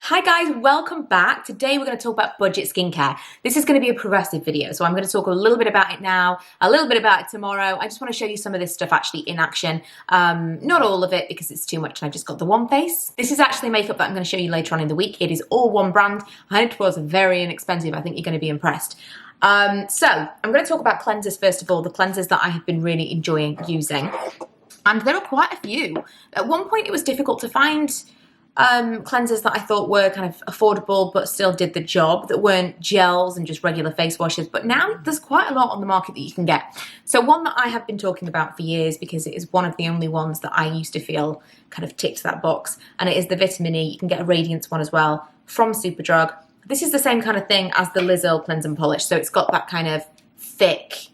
Hi guys, welcome back. Today we're going to talk about budget skincare. This is going to be a progressive video, so I'm going to talk a little bit about it now, a little bit about it tomorrow. I just want to show you some of this stuff actually in action. Not all of it because it's too much and I've just got the one face. This is actually makeup that I'm going to show you later on in the week. It is all one brand and it was very inexpensive. I think you're going to be impressed. So I'm going to talk about cleansers first of all, the cleansers that I have been really enjoying using. And there are quite a few. At one point it was difficult to find cleansers that I thought were kind of affordable but still did the job, that weren't gels and just regular face washes, but now there's quite a lot on the market that you can get. So one that I have been talking about for years because it is one of the only ones that I used to feel kind of ticked that box, and it is the Vitamin E. You can get a Radiance one as well from Superdrug. This is the same kind of thing as the Lizzle Cleanse and Polish, so it's got that kind of thick,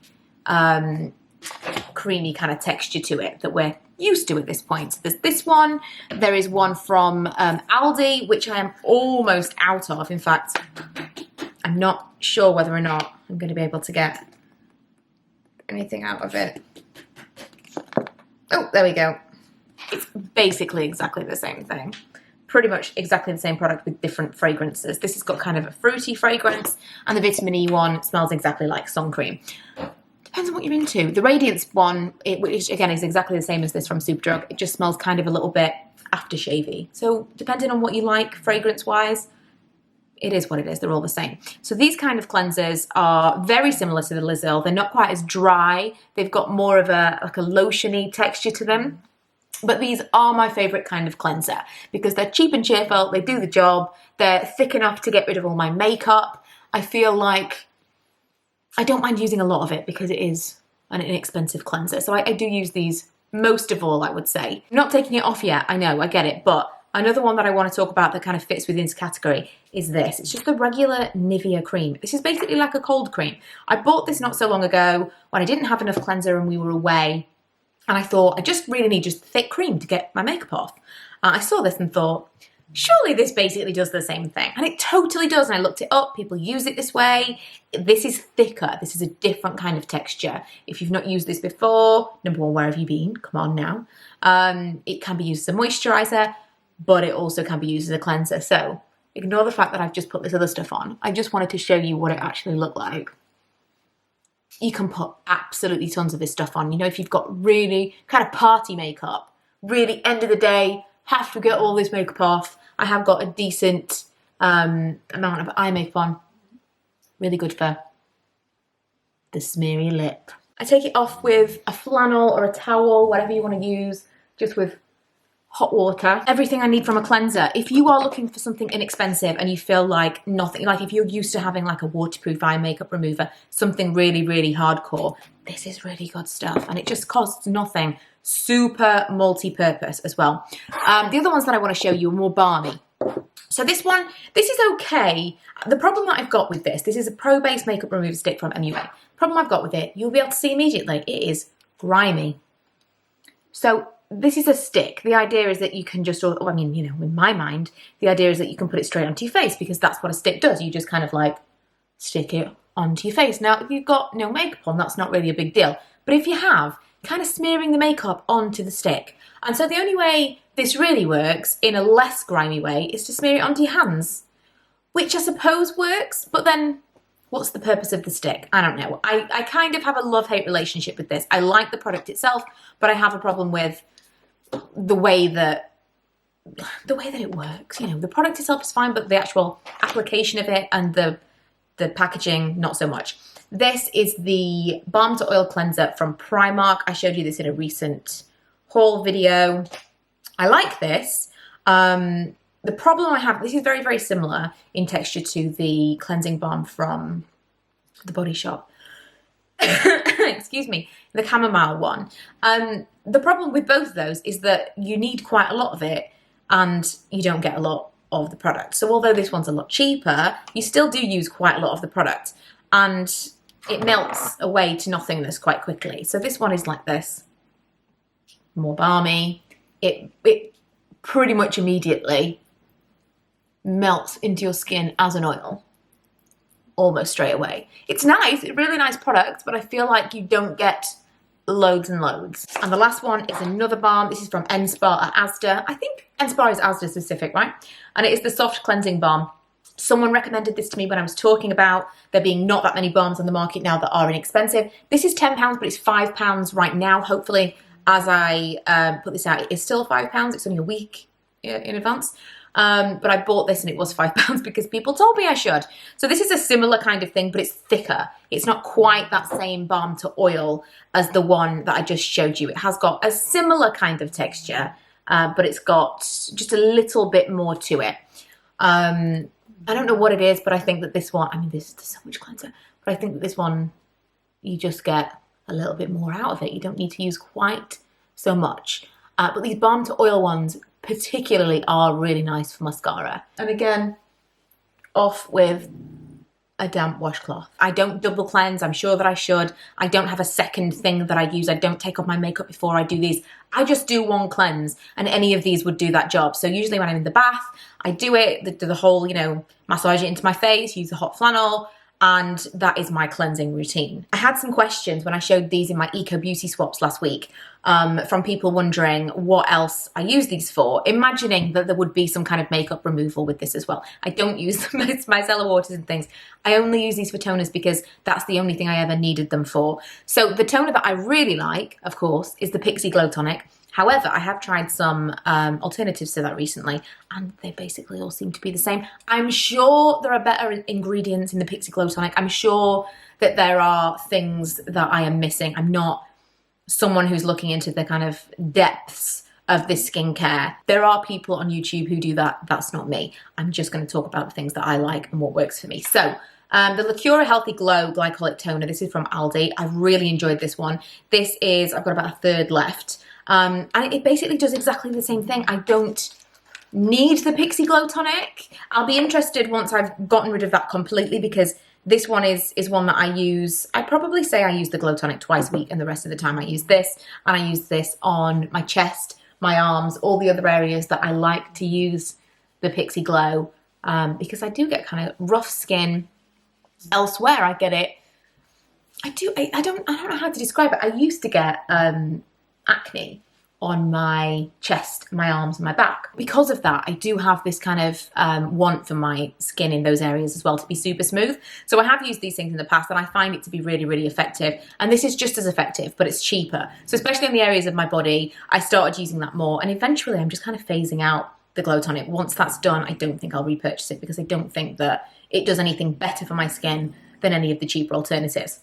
creamy kind of texture to it that we're used to at this point. So there's this one, there is one from Aldi, which I am almost out of. In fact, I'm not sure whether or not I'm going to be able to get anything out of it. Oh, there we go. It's basically exactly the same thing. Pretty much exactly the same product with different fragrances. This has got kind of a fruity fragrance, and the Vitamin E one smells exactly like sun cream. Depends on what you're into. The Radiance one, which again is exactly the same as this from Superdrug, it just smells kind of a little bit aftershavey. So depending on what you like fragrance-wise, it is what it is. They're all the same. So these kind of cleansers are very similar to the Lizzle. They're not quite as dry. They've got more of a lotiony texture to them. But these are my favourite kind of cleanser because they're cheap and cheerful. They do the job. They're thick enough to get rid of all my makeup. I feel like I don't mind using a lot of it because it is an inexpensive cleanser. So I do use these most of all, I would say. Not taking it off yet, I know, I get it. But another one that I want to talk about that kind of fits within this category is this. It's just the regular Nivea cream. This is basically like a cold cream. I bought this not so long ago when I didn't have enough cleanser and we were away. And I thought, I just really need just thick cream to get my makeup off. I saw this and thought, surely this basically does the same thing. And it totally does. And I looked it up. People use it this way. This is thicker. This is a different kind of texture. If you've not used this before, number one, where have you been? Come on now. It can be used as a moisturiser, but it also can be used as a cleanser. So ignore the fact that I've just put this other stuff on. I just wanted to show you what it actually looked like. You can put absolutely tons of this stuff on. You know, if you've got really kind of party makeup, really end of the day, have to get all this makeup off. I have got a decent amount of eye makeup on. Really good for the smeary lip. I take it off with a flannel or a towel, whatever you want to use, just with hot water. Everything I need from a cleanser. If you are looking for something inexpensive and you feel like nothing, like if you're used to having like a waterproof eye makeup remover, something really, really hardcore, this is really good stuff and it just costs nothing. Super multi-purpose as well. The other ones that I want to show you are more balmy. So this one, this is okay. The problem that I've got with this is a pro-based makeup remover stick from MUA. Problem I've got with it, you'll be able to see immediately, it is grimy. So this is a stick. The idea is that you can just, I mean, you know, in my mind, the idea is that you can put it straight onto your face because that's what a stick does. You just kind of like stick it onto your face. Now, if you've got no makeup on, that's not really a big deal. But if you have, kind of smearing the makeup onto the stick. And so the only way this really works in a less grimy way is to smear it onto your hands, which I suppose works, but then what's the purpose of the stick? I don't know. I kind of have a love-hate relationship with this. I like the product itself, but I have a problem with the way that it works. You know, the product itself is fine, but the actual application of it and the packaging, not so much. This is the Balm To Oil Cleanser from Primark. I showed you this in a recent haul video. I like this. The problem I have, this is very, very similar in texture to the cleansing balm from the Body Shop. Excuse me, the chamomile one. The problem with both of those is that you need quite a lot of it and you don't get a lot of the product. So although this one's a lot cheaper, you still do use quite a lot of the product and it melts away to nothingness quite quickly. So this one is like this, more balmy. It pretty much immediately melts into your skin as an oil, almost straight away. It's nice, it's a really nice product, but I feel like you don't get loads and loads. And the last one is another balm. This is from Nspa at Asda. I think Nspa is Asda specific, right? And it is the Soft Cleansing Balm. Someone recommended this to me when I was talking about there being not that many balms on the market now that are inexpensive. This is £10, but it's £5 right now. Hopefully, as I put this out, it is still £5. It's only a week in advance. But I bought this and it was £5 because people told me I should. So this is a similar kind of thing, but it's thicker. It's not quite that same balm to oil as the one that I just showed you. It has got a similar kind of texture, but it's got just a little bit more to it. I don't know what it is, but I think that this one, I mean, there's so much cleanser, but I think that this one, you just get a little bit more out of it. You don't need to use quite so much. But these balm to oil ones particularly are really nice for mascara. And again, off with a damp washcloth. I don't double cleanse. I'm sure that I should. I don't have a second thing that I use. I don't take off my makeup before I do these. I just do one cleanse, and any of these would do that job. So usually when I'm in the bath, I do it, the whole, you know, massage it into my face, use the hot flannel, and that is my cleansing routine. I had some questions when I showed these in my Eco Beauty swaps last week from people wondering what else I use these for, imagining that there would be some kind of makeup removal with this as well. I don't use micellar waters and things. I only use these for toners because that's the only thing I ever needed them for. So the toner that I really like, of course, is the Pixie Glow Tonic. However, I have tried some alternatives to that recently, and they basically all seem to be the same. I'm sure there are better ingredients in the Pixie Glow Tonic. I'm sure that there are things that I am missing. I'm not someone who's looking into the kind of depths of this skincare. There are people on YouTube who do that. That's not me. I'm just going to talk about the things that I like and what works for me. So, the Lacura Healthy Glow Glycolic Toner. This is from Aldi. I've really enjoyed this one. This is, I've got about a third left. And it basically does exactly the same thing. I don't need the Pixie Glow Tonic. I'll be interested once I've gotten rid of that completely, because this one is one that I use. I'd probably say I use the Glow Tonic twice a week, and the rest of the time I use this. And I use this on my chest, my arms, all the other areas that I like to use the Pixie Glow, because I do get kind of rough skin elsewhere. I get it. I don't know how to describe it. I used to get acne on my chest, my arms, and my back. Because of that, I do have this kind of want for my skin in those areas as well to be super smooth. So I have used these things in the past, and I find it to be really, really effective. And this is just as effective, but it's cheaper. So especially in the areas of my body, I started using that more. And eventually, I'm just kind of phasing out the Glow Tonic. Once that's done, I don't think I'll repurchase it, because I don't think that it does anything better for my skin than any of the cheaper alternatives.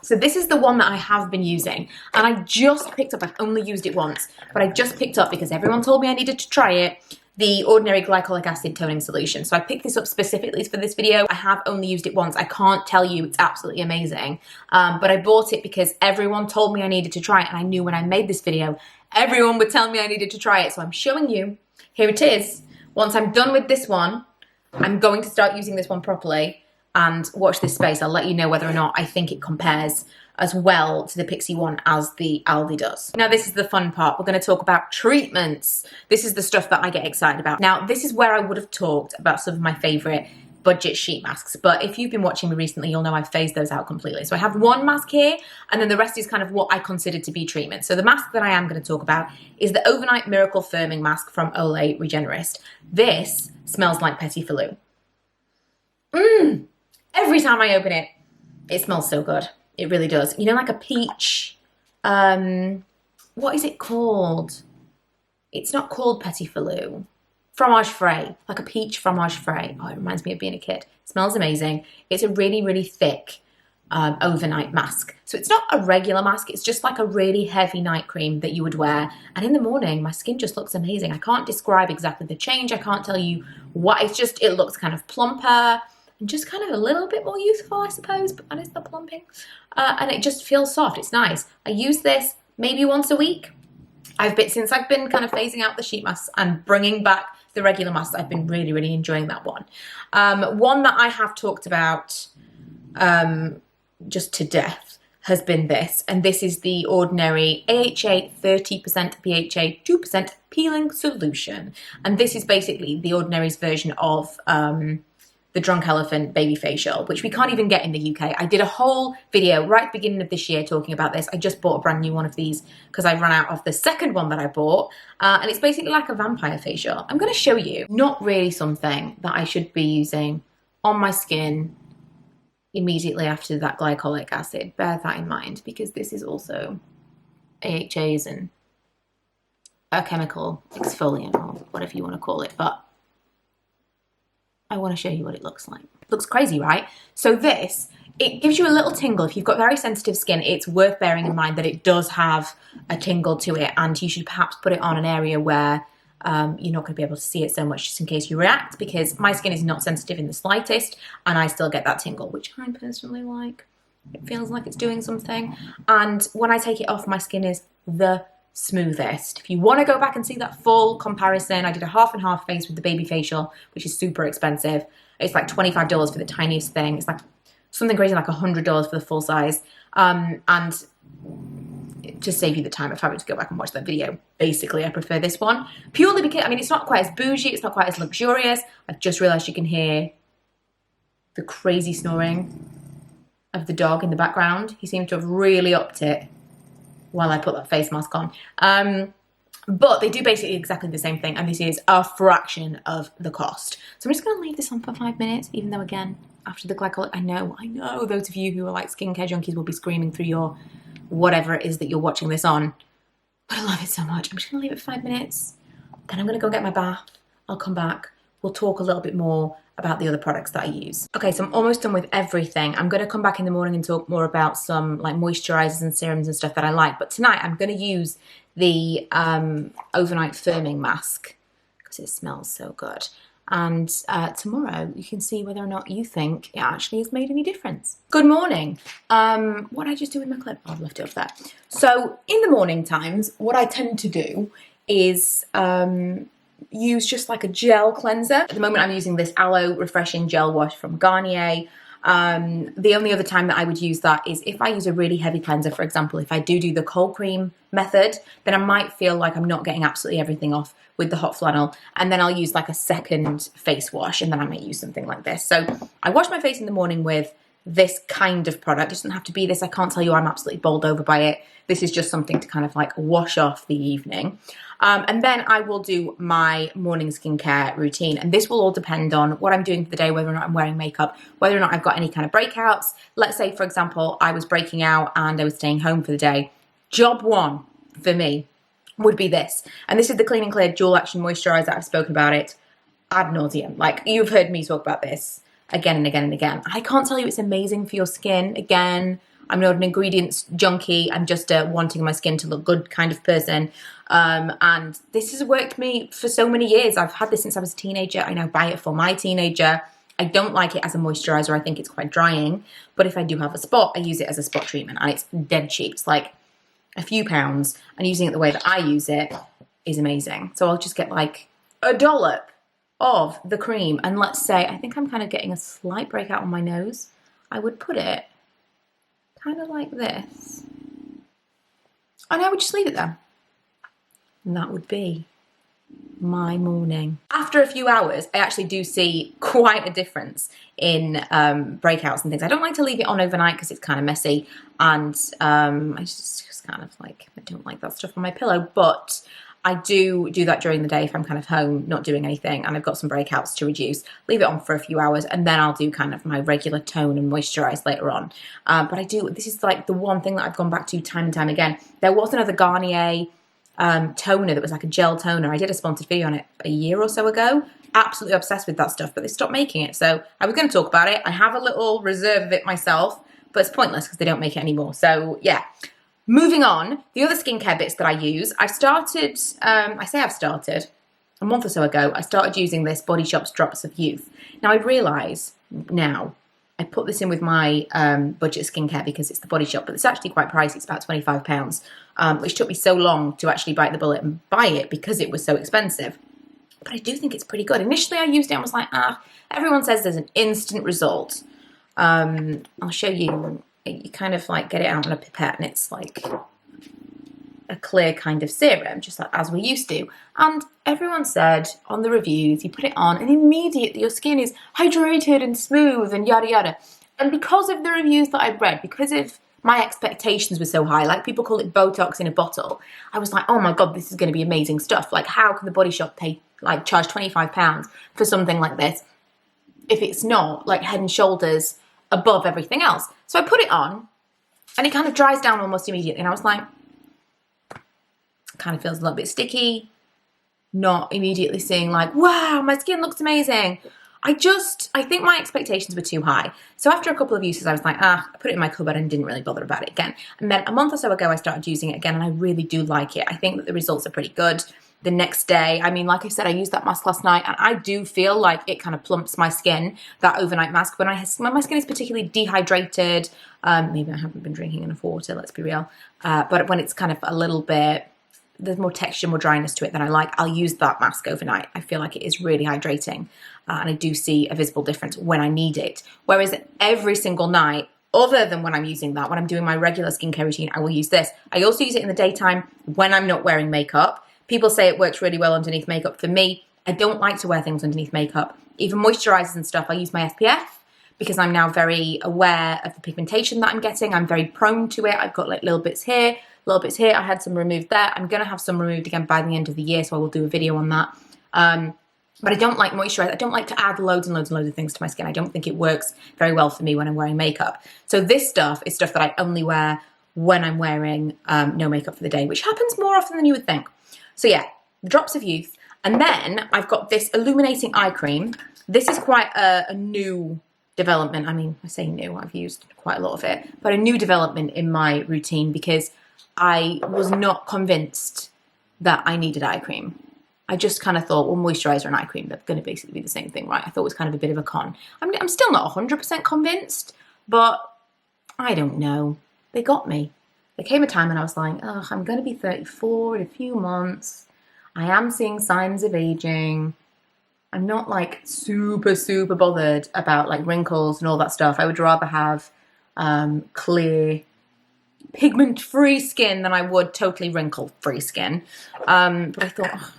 So this is the one that I have been using, and I just picked up, I've only used it once, but I just picked up because everyone told me I needed to try it, the Ordinary Glycolic Acid Toning Solution. So I picked this up specifically for this video. I have only used it once. I can't tell you it's absolutely amazing, but I bought it because everyone told me I needed to try it, and I knew when I made this video, everyone would tell me I needed to try it. So I'm showing you, here it is. Once I'm done with this one, I'm going to start using this one properly. And watch this space. I'll let you know whether or not I think it compares as well to the Pixie one as the Aldi does. Now, this is the fun part. We're going to talk about treatments. This is the stuff that I get excited about. Now, this is where I would have talked about some of my favourite budget sheet masks, but if you've been watching me recently, you'll know I've phased those out completely. So I have one mask here, and then the rest is kind of what I consider to be treatment. So the mask that I am going to talk about is the Overnight Miracle Firming Mask from Olay Regenerist. This smells like Petit Filou. Every time I open it, it smells so good. It really does. You know, like a peach, what is it called? It's not called Petit Filou. Fromage frais, like a peach fromage frais. Oh, it reminds me of being a kid. It smells amazing. It's a really, really thick overnight mask. So it's not a regular mask. It's just like a really heavy night cream that you would wear. And in the morning, my skin just looks amazing. I can't describe exactly the change. I can't tell you what. It's just, it looks kind of plumper. And just kind of a little bit more youthful, I suppose, but that is the plumping. And it just feels soft. It's nice. I use this maybe once a week. Since I've been kind of phasing out the sheet masks and bringing back the regular masks, I've been really, really enjoying that one. One that I have talked about just to death has been this. And this is the Ordinary AHA 30% PHA 2% peeling solution. And this is basically the Ordinary's version of the Drunk Elephant Baby Facial, which we can't even get in the UK. I did a whole video right at the beginning of this year talking about this. I just bought a brand new one of these because I ran out of the second one that I bought. And it's basically like a vampire facial. I'm going to show you, not really something that I should be using on my skin immediately after that glycolic acid. Bear that in mind, because this is also AHAs and a chemical exfoliant or whatever you want to call it. But I want to show you what it looks like. It looks crazy, right? So this, it gives you a little tingle. If you've got very sensitive skin, it's worth bearing in mind that it does have a tingle to it, and you should perhaps put it on an area where you're not going to be able to see it so much, just in case you react, because my skin is not sensitive in the slightest, and I still get that tingle, which I personally like. It feels like it's doing something. And when I take it off, my skin is the smoothest. If you want to go back and see that full comparison, I did a half and half face with the baby facial, which is super expensive. It's like $25 for the tiniest thing. It's like something crazy like $100 for the full size. And to save you the time of having to go back and watch that video, basically I prefer this one purely because, I mean, it's not quite as bougie, it's not quite as luxurious. I've just realized you can hear the crazy snoring of the dog in the background. He seemed to have really upped it while I put that face mask on. But they do basically exactly the same thing, and this is a fraction of the cost. So I'm just going to leave this on for 5 minutes, even though, again, after the glycolic, I know those of you who are like skincare junkies will be screaming through your whatever it is that you're watching this on. But I love it so much. I'm just going to leave it for 5 minutes. Then I'm going to go get my bath. I'll come back. We'll talk a little bit more about the other products that I use. Okay, so I'm almost done with everything. I'm going to come back in the morning and talk more about some like moisturizers and serums and stuff that I like. But tonight I'm going to use the overnight firming mask because it smells so good. And tomorrow you can see whether or not you think it actually has made any difference. Good morning. What did I just do with my clip? Oh, I've left it up there. So in the morning times, what I tend to do is use just like a gel cleanser. At the moment I'm using this Aloe Refreshing Gel Wash from Garnier. The only other time that I would use that is if I use a really heavy cleanser. For example, if I do the cold cream method, then I might feel like I'm not getting absolutely everything off with the hot flannel, and then I'll use like a second face wash, and then I might use something like this. So I wash my face in the morning with this kind of product. It doesn't have to be this. I can't tell you I'm absolutely bowled over by it. This is just something to kind of like wash off the evening. And then I will do my morning skincare routine. And this will all depend on what I'm doing for the day, whether or not I'm wearing makeup, whether or not I've got any kind of breakouts. Let's say, for example, I was breaking out and I was staying home for the day. Job one for me would be this. And this is the Clean and Clear Dual Action Moisturiser. I've spoken about it ad nauseum. Like, you've heard me talk about this again and again and again. I can't tell you it's amazing for your skin. Again, I'm not an ingredients junkie. I'm just a wanting my skin to look good kind of person. And this has worked me for so many years. I've had this since I was a teenager. I now buy it for my teenager. I don't like it as a moisturizer. I think it's quite drying. But if I do have a spot, I use it as a spot treatment. And it's dead cheap. It's like a few pounds. And using it the way that I use it is amazing. So I'll just get like a dollop of the cream. And let's say, I think I'm kind of getting a slight breakout on my nose. I would put it kind of like this. And I would just leave it there. And that would be my morning. After a few hours, I actually do see quite a difference in breakouts and things. I don't like to leave it on overnight because it's kind of messy. And I just kind of like, I don't like that stuff on my pillow. But I do that during the day if I'm kind of home, not doing anything, and I've got some breakouts to reduce. Leave it on for a few hours, and then I'll do kind of my regular tone and moisturize later on. But this is like the one thing that I've gone back to time and time again. There was another Garnier toner that was like a gel toner. I did a sponsored video on it a year or so ago. Absolutely obsessed with that stuff, but they stopped making it. So I was going to talk about it. I have a little reserve of it myself, but it's pointless because they don't make it anymore. So yeah. Moving on, the other skincare bits that I use, I've started, a month or so ago, I started using this Body Shop's Drops of Youth. Now I realise now, I put this in with my budget skincare because it's the Body Shop, but it's actually quite pricey, it's about £25, which took me so long to actually bite the bullet and buy it because it was so expensive. But I do think it's pretty good. Initially I used it and was like, everyone says there's an instant result. I'll show you. You kind of like get it out on a pipette and it's like a clear kind of serum, just like as we used to. And everyone said on the reviews, you put it on and immediately your skin is hydrated and smooth and yada yada. And because of the reviews that I'd read, because of my expectations were so high, like people call it Botox in a bottle, I was like, oh my God, this is going to be amazing stuff. Like, how can the Body Shop charge £25 for something like this if it's not like head and shoulders above everything else? So I put it on and it kind of dries down almost immediately. And I was like, kind of feels a little bit sticky, not immediately seeing like, wow, my skin looks amazing. I think my expectations were too high. So after a couple of uses, I was like, I put it in my cupboard and didn't really bother about it again. And then a month or so ago, I started using it again and I really do like it. I think that the results are pretty good. The next day, I mean, like I said, I used that mask last night and I do feel like it kind of plumps my skin, that overnight mask. When my skin is particularly dehydrated, maybe I haven't been drinking enough water, let's be real. But when it's kind of a little bit, there's more texture, more dryness to it than I like, I'll use that mask overnight. I feel like it is really hydrating and I do see a visible difference when I need it. Whereas every single night, other than when I'm using that, when I'm doing my regular skincare routine, I will use this. I also use it in the daytime when I'm not wearing makeup. People say it works really well underneath makeup. For me, I don't like to wear things underneath makeup. Even moisturizers and stuff, I use my SPF because I'm now very aware of the pigmentation that I'm getting. I'm very prone to it. I've got like little bits here, little bits here. I had some removed there. I'm going to have some removed again by the end of the year, so I will do a video on that. But I don't like moisturizer. I don't like to add loads and loads and loads of things to my skin. I don't think it works very well for me when I'm wearing makeup. So this stuff is stuff that I only wear when I'm wearing no makeup for the day, which happens more often than you would think. So yeah, Drops of Youth. And then I've got this Illuminating Eye Cream. This is quite a new development. I mean, I say new, I've used quite a lot of it, but a new development in my routine because I was not convinced that I needed eye cream. I just kind of thought, well, moisturizer and eye cream, they're going to basically be the same thing, right? I thought it was kind of a bit of a con. I'm still not 100% convinced, but I don't know. They got me. There came a time when I was like, oh, I'm going to be 34 in a few months. I am seeing signs of aging. I'm not like super, super bothered about like wrinkles and all that stuff. I would rather have clear, pigment-free skin than I would totally wrinkle-free skin. But I thought, oh,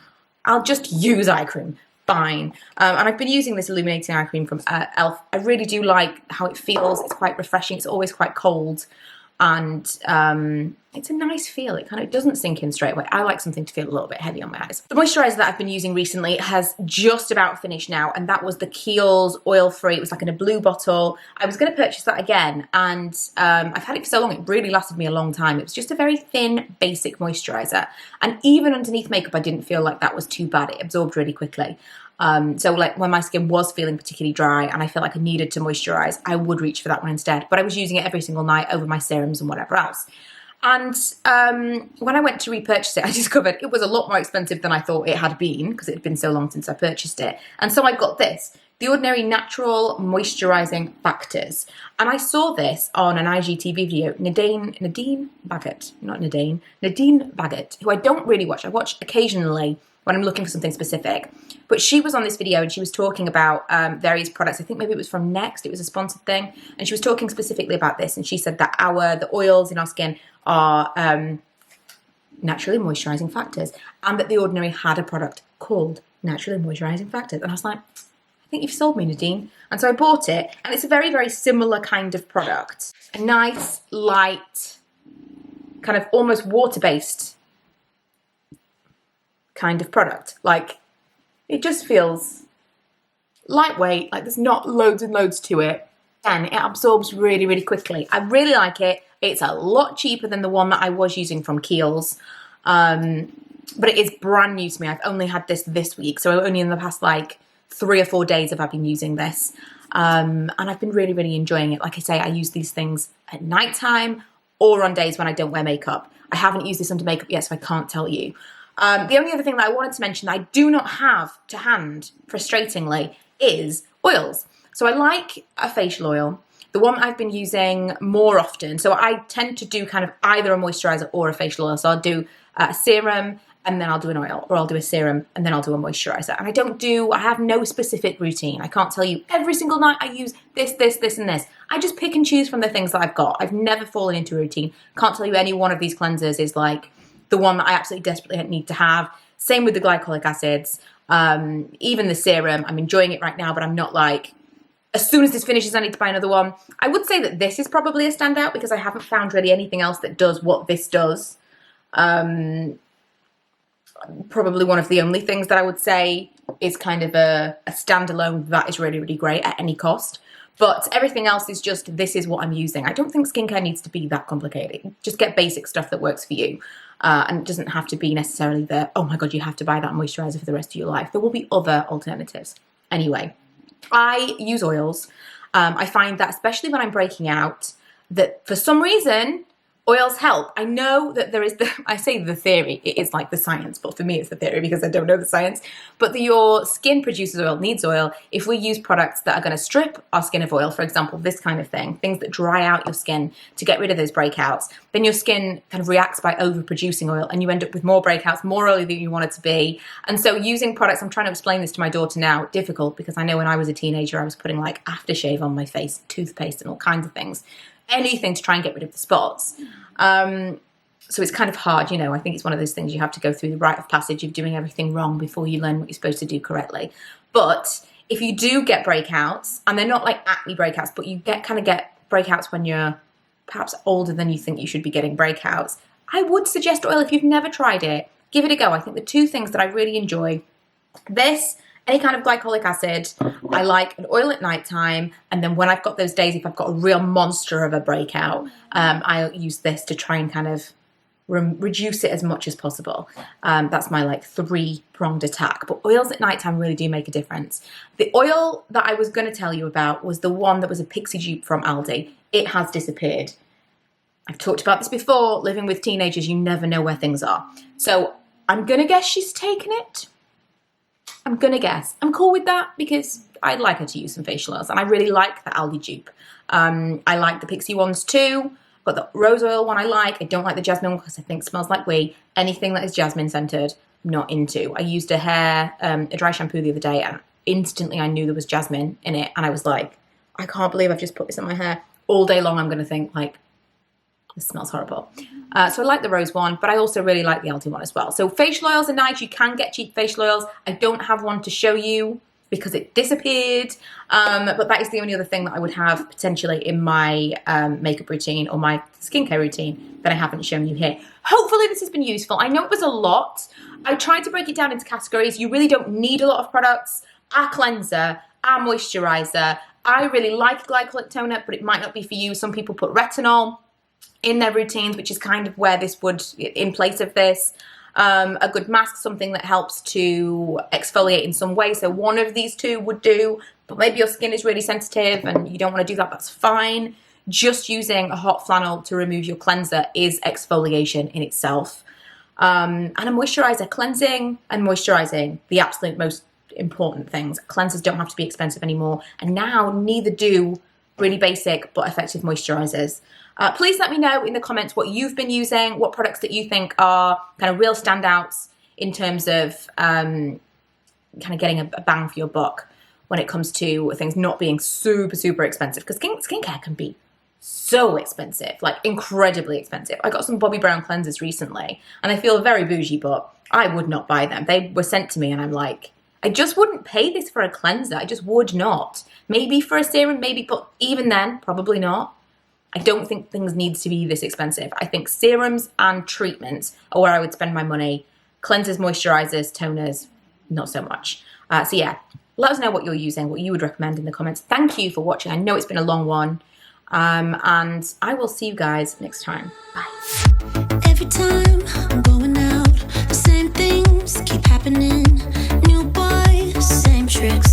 I'll just use eye cream. Fine. And I've been using this Illuminating Eye Cream from e.l.f. I really do like how it feels. It's quite refreshing. It's always quite cold. And it's a nice feel. It kind of doesn't sink in straight away. I like something to feel a little bit heavy on my eyes. The moisturiser that I've been using recently has just about finished now, and that was the Kiehl's oil-free. It was like in a blue bottle. I was going to purchase that again, and I've had it for so long. It really lasted me a long time. It was just a very thin, basic moisturiser. And even underneath makeup, I didn't feel like that was too bad. It absorbed really quickly. So like when my skin was feeling particularly dry and I felt like I needed to moisturize, I would reach for that one instead. But I was using it every single night over my serums and whatever else. And when I went to repurchase it, I discovered it was a lot more expensive than I thought it had been because it had been so long since I purchased it. And so I got this, The Ordinary Natural Moisturizing Factors. And I saw this on an IGTV video. Nadine Baggett, who I don't really watch. I watch occasionally when I'm looking for something specific. But she was on this video and she was talking about various products. I think maybe it was from Next. It was a sponsored thing. And she was talking specifically about this. And she said that the oils in our skin are naturally moisturizing factors. And that The Ordinary had a product called Naturally Moisturizing Factors. And I was like, I think you've sold me, Nadine. And so I bought it. And it's a very, very similar kind of product. A nice, light, kind of almost water-based kind of product. Like, it just feels lightweight, like there's not loads and loads to it, and it absorbs really, really quickly. I really like it. It's a lot cheaper than the one that I was using from Kiehl's, but it is brand new to me. I've only had this week, so only in the past like 3 or 4 days have I been using this, and I've been really, really enjoying it. Like I say, I use these things at nighttime or on days when I don't wear makeup. I haven't used this under makeup yet, so I can't tell you. The only other thing that I wanted to mention that I do not have to hand, frustratingly, is oils. So I like a facial oil. The one I've been using more often, so I tend to do kind of either a moisturizer or a facial oil. So I'll do a serum and then I'll do an oil, or I'll do a serum and then I'll do a moisturizer. And I have no specific routine. I can't tell you every single night I use this, this, this, and this. I just pick and choose from the things that I've got. I've never fallen into a routine. Can't tell you any one of these cleansers is like the one that I absolutely desperately need to have. Same with the glycolic acids. Even the serum, I'm enjoying it right now, but I'm not like, as soon as this finishes, I need to buy another one. I would say that this is probably a standout because I haven't found really anything else that does what this does. Probably one of the only things that I would say is kind of a standalone that is really, really great at any cost. But everything else is just, this is what I'm using. I don't think skincare needs to be that complicated. Just get basic stuff that works for you. And it doesn't have to be necessarily the, oh my God, you have to buy that moisturizer for the rest of your life. There will be other alternatives. Anyway, I use oils. I find that especially when I'm breaking out, that for some reason, oils help. I know that there is I say the theory, it is like the science, but for me it's the theory because I don't know the science, but your skin produces oil, needs oil. If we use products that are going to strip our skin of oil, for example, this kind of thing, things that dry out your skin to get rid of those breakouts, then your skin kind of reacts by overproducing oil and you end up with more breakouts, more oily than you want it to be. And so using products, I'm trying to explain this to my daughter now, difficult because I know when I was a teenager, I was putting like aftershave on my face, toothpaste and all kinds of things. Anything to try and get rid of the spots. So it's kind of hard, you know. I think it's one of those things you have to go through the rite of passage of doing everything wrong before you learn what you're supposed to do correctly. But if you do get breakouts, and they're not like acne breakouts, but you get breakouts when you're perhaps older than you think you should be getting breakouts, I would suggest oil. If you've never tried it, give it a go. I think the two things that I really enjoy, this, any kind of glycolic acid, I like an oil at nighttime, and then when I've got those days, if I've got a real monster of a breakout, I'll use this to try and kind of reduce it as much as possible. That's my like three-pronged attack. But oils at nighttime really do make a difference. The oil that I was going to tell you about was the one that was a Pixie dupe from Aldi. It has disappeared. I've talked about this before. Living with teenagers, you never know where things are. So I'm going to guess she's taken it. I'm going to guess. I'm cool with that because I'd like her to use some facial oils. And I really like the Aldi dupe. I like the Pixie ones too. Got the rose oil one I like. I don't like the jasmine one because I think it smells like wee. Anything that is jasmine scented, not into. I used a dry shampoo the other day and instantly I knew there was jasmine in it. And I was like, I can't believe I've just put this in my hair. All day long I'm going to think like, this smells horrible. So I like the rose one, but I also really like the Aldi one as well. So facial oils are nice. You can get cheap facial oils. I don't have one to show you because it disappeared. But that is the only other thing that I would have potentially in my makeup routine or my skincare routine that I haven't shown you here. Hopefully this has been useful. I know it was a lot. I tried to break it down into categories. You really don't need a lot of products. Our cleanser, our moisturizer. I really like glycolic toner, but it might not be for you. Some people put retinol in their routines, which is kind of where this would, in place of this. A good mask, something that helps to exfoliate in some way. So one of these two would do, but maybe your skin is really sensitive and you don't want to do that, that's fine. Just using a hot flannel to remove your cleanser is exfoliation in itself. And a moisturizer, cleansing and moisturizing, the absolute most important things. Cleansers don't have to be expensive anymore. And now neither do really basic but effective moisturizers. Please let me know in the comments what you've been using, what products that you think are kind of real standouts in terms of kind of getting a bang for your buck when it comes to things not being super, super expensive. Because skincare can be so expensive, like incredibly expensive. I got some Bobbi Brown cleansers recently and I feel very bougie, but I would not buy them. They were sent to me and I'm like, I just wouldn't pay this for a cleanser. I just would not. Maybe for a serum, maybe, but even then, probably not. I don't think things need to be this expensive. I think serums and treatments are where I would spend my money. Cleansers, moisturizers, toners, not so much. So yeah, let us know what you're using, what you would recommend in the comments. Thank you for watching. I know it's been a long one. And I will see you guys next time. Bye. Every time I'm going out, the same things keep happening. New boy, same tricks.